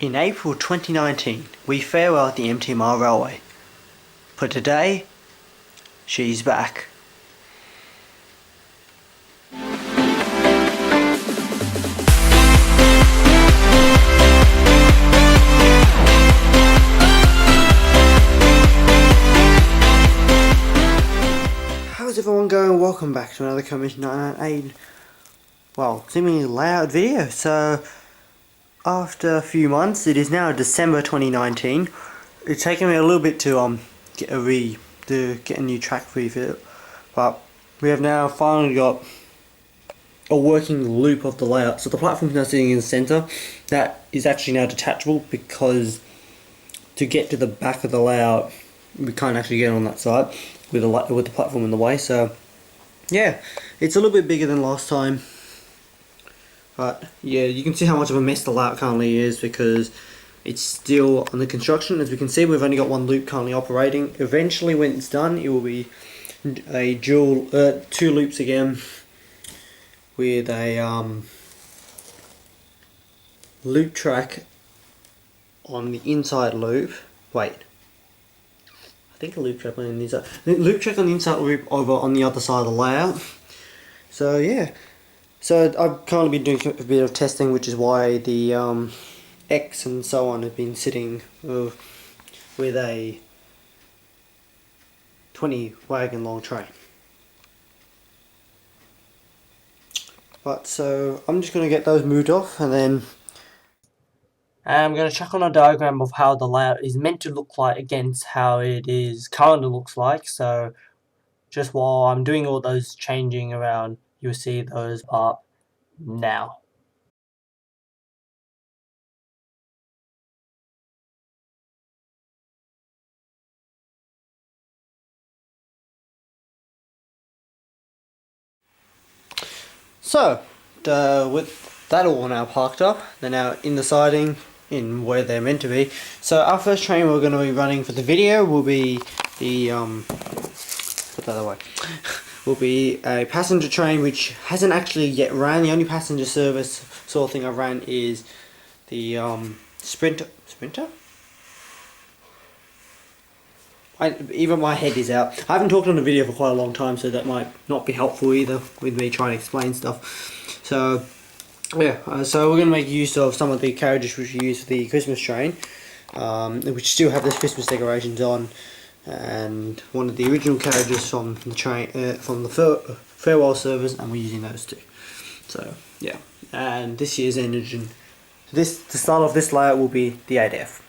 In April 2019, we farewelled the MTMR railway. But today, she's back. How's everyone going? Welcome back to another Commission 998, well, seemingly loud video. So, after a few months, it is now December 2019. It's taken me a little bit to get a new track refit, but we have now finally got a working loop of the layout. So the platform is now sitting in the center. That is actually now detachable because to get to the back of the layout, we can't actually get on that side with the platform in the way. So yeah, it's a little bit bigger than last time. But yeah, you can see how much of a mess the layout currently is because it's still under construction. As we can see, we've only got one loop currently operating. Eventually, when it's done, it will be a dual, two loops again with a loop track on the inside loop. Wait, I think a loop track on the inside. Loop track on the inside loop over on the other side of the layout. So yeah. So I've currently been doing a bit of testing, which is why the X and so on have been sitting with a 20 wagon long train. But so I'm just going to get those moved off, and then I'm going to check on a diagram of how the layout is meant to look like against how it is currently looks like. So just while I'm doing all those changing around, you'll see those up now. So, with that all now parked up, they're now in the siding, in where they're meant to be. So our first train we're going to be running for the video will be the, put that away, will be a passenger train which hasn't actually yet ran. The only passenger service sort of thing I've ran is the Sprinter? Even my head is out. I haven't talked on the video for quite a long time, so that might not be helpful either with me trying to explain stuff. So yeah, so we're going to make use of some of the carriages which we use for the Christmas train, which still have the Christmas decorations on, and one of the original carriages from the train from the farewell service, and we're using those too. So yeah, and this year's engine, the start of this layout will be the 8F,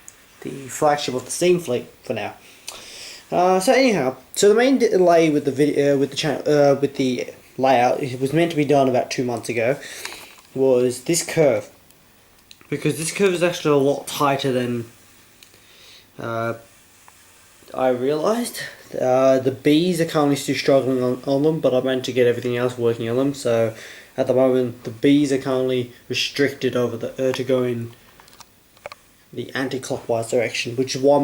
the flagship of the steam fleet for now. So anyhow, so the main delay with the video, with the layout, it was meant to be done about 2 months ago, was this curve, because this curve is actually a lot tighter than I realised. The B's are currently still struggling on them, but I managed to get everything else working on them. So at the moment, the B's are currently restricted over the to go in the anti-clockwise direction, which is why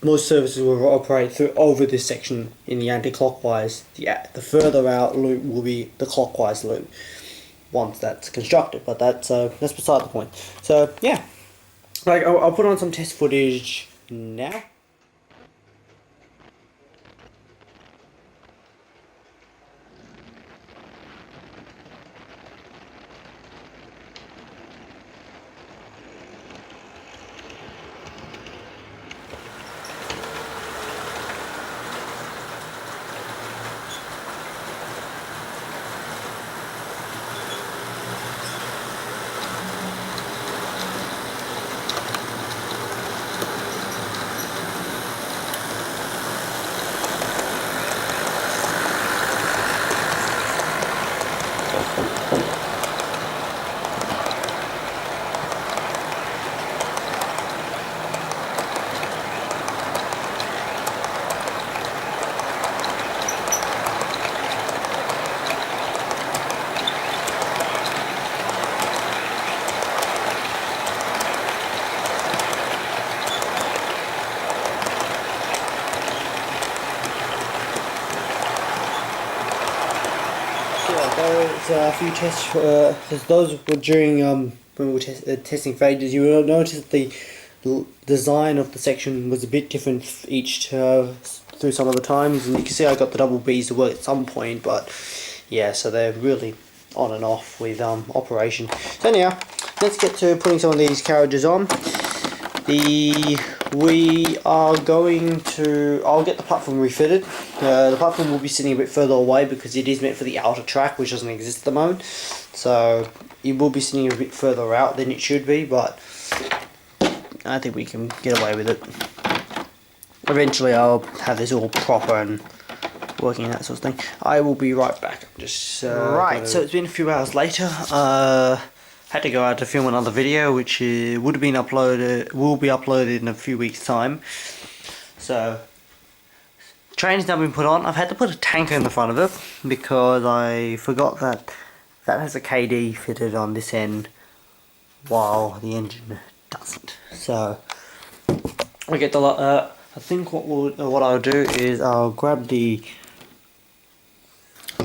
most services will operate through over this section in the anti-clockwise. The further out loop will be the clockwise loop once that's constructed, but that's beside the point. So yeah, like I'll put on some test footage now. There was a few tests, because those were during when we were testing for ages, you will notice that the design of the section was a bit different through some of the times, and you can see I got the double B's to work at some point, but yeah, so they're really on and off with operation. So anyhow, let's get to putting some of these carriages on. We are going to, I'll get the platform refitted. The platform will be sitting a bit further away because it is meant for the outer track, which doesn't exist at the moment. So it will be sitting a bit further out than it should be, but I think we can get away with it. Eventually I'll have this all proper and working, that sort of thing. I will be right back. Just right, so it's been a few hours later. Had to go out to film another video, which will be uploaded in a few weeks' time. So, train's now been put on. I've had to put a tanker in the front of it because I forgot that has a KD fitted on this end while the engine doesn't. So, I get the I think what I'll do is I'll grab the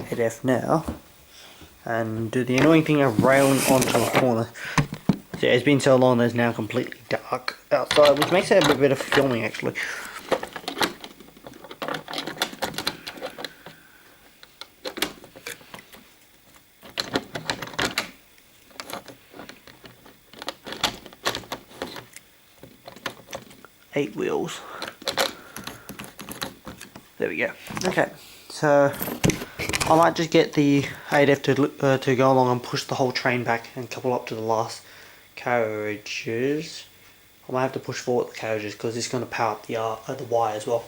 head now and do the annoying thing of railing onto a corner. So it's been so long that it's now completely dark outside, which makes it a bit better for filming actually. Eight wheels. There we go. Okay, so I might just get the 8F to go along and push the whole train back and couple up to the last carriages. I might have to push forward the carriages because it's going to power up the Y as well.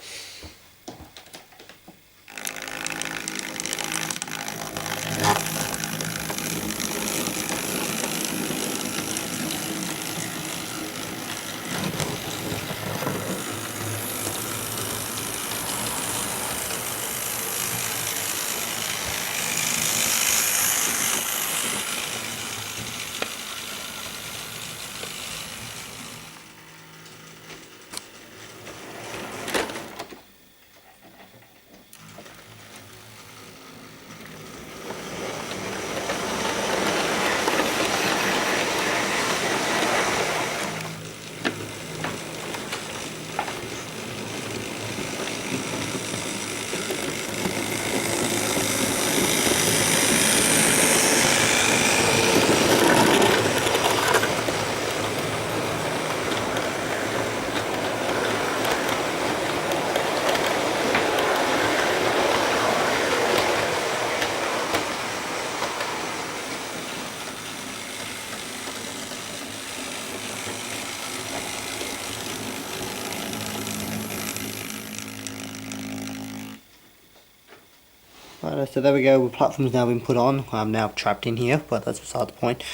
Right, so there we go, the platform's now been put on. I'm now trapped in here, but that's beside the point.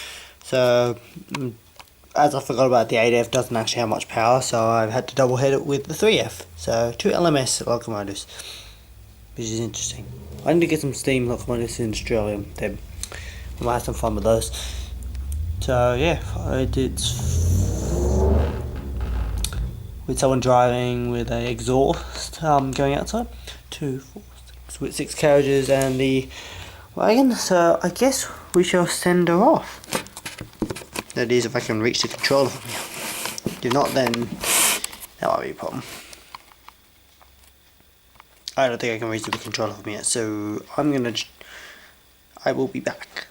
So, as I forgot about the 8F doesn't actually have much power, so I've had to double head it with the 3F. So, 2 LMS locomotives, which is interesting. I need to get some steam locomotives in Australia, then I might have some fun with those. So yeah, it's with someone driving with a exhaust going outside. 2, 4, 6, with 6 carriages and the wagon. So I guess we shall send her off. That is, if I can reach the controller from here. If not, then that might be a problem. I don't think I can reach the controller from here, so I will be back.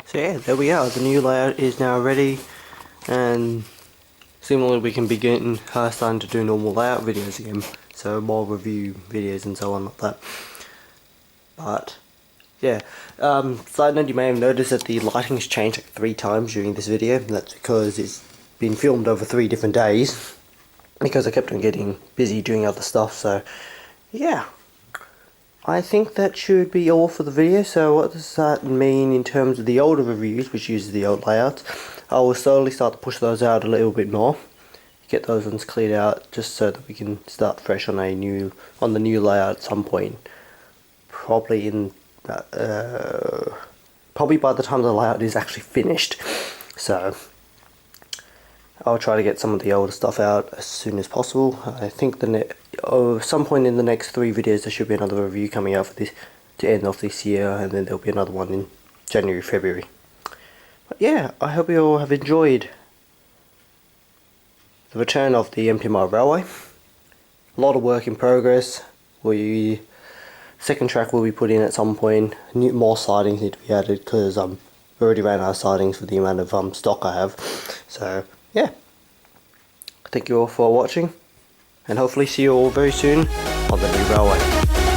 So yeah, there we are. The new layout is now ready, and similarly we can begin starting to do normal layout videos again. So more review videos and so on like that. But yeah, side note, you may have noticed that the lighting's changed like 3 times during this video. That's because it's been filmed over 3 different days, because I kept on getting busy doing other stuff. So yeah, I think that should be all for the video. So what does that mean in terms of the older reviews, which uses the old layouts? I will slowly start to push those out a little bit more, get those ones cleared out, just so that we can start fresh on the new layout at some point. Probably probably by the time the layout is actually finished. So I'll try to get some of the older stuff out as soon as possible. I think some point in the next 3 videos there should be another review coming out for this to end off this year, and then there'll be another one in January, February. But yeah, I hope you all have enjoyed the return of the MTMR railway. A lot of work in progress. Second track will be put in at some point. More sidings need to be added because we already ran out of sidings for the amount of stock I have. So yeah, thank you all for watching, and hopefully see you all very soon on the new railway.